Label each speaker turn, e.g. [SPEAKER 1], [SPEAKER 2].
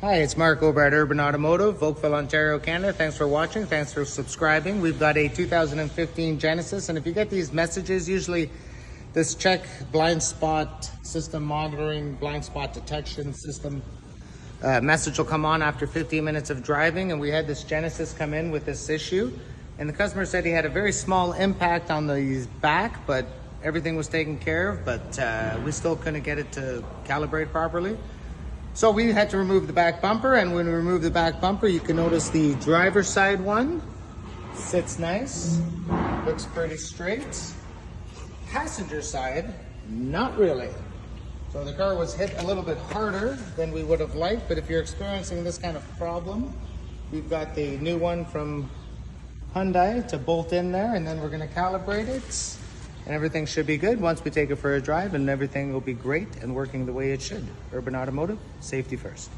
[SPEAKER 1] Hi, it's Mark over at Urban Automotive, Oakville, Ontario, Canada. Thanks for watching. Thanks for subscribing. We've got a 2015 Genesis, and if you get these messages, usually this check blind spot system monitoring, blind spot detection system message will come on after 15 minutes of driving, and we had this Genesis come in with this issue, and the customer said he had a very small impact on the back, but everything was taken care of, but we still couldn't get it to calibrate properly. So we had to remove the back bumper, and when we remove the back bumper, you can notice the driver's side one sits nice, looks pretty straight. Passenger side, not really. So the car was hit a little bit harder than we would have liked, but if you're experiencing this kind of problem, we've got the new one from Hyundai to bolt in there, and then we're gonna calibrate it. And everything should be good once we take it for a drive, and everything will be great and working the way it should. Urban Automotive, safety first.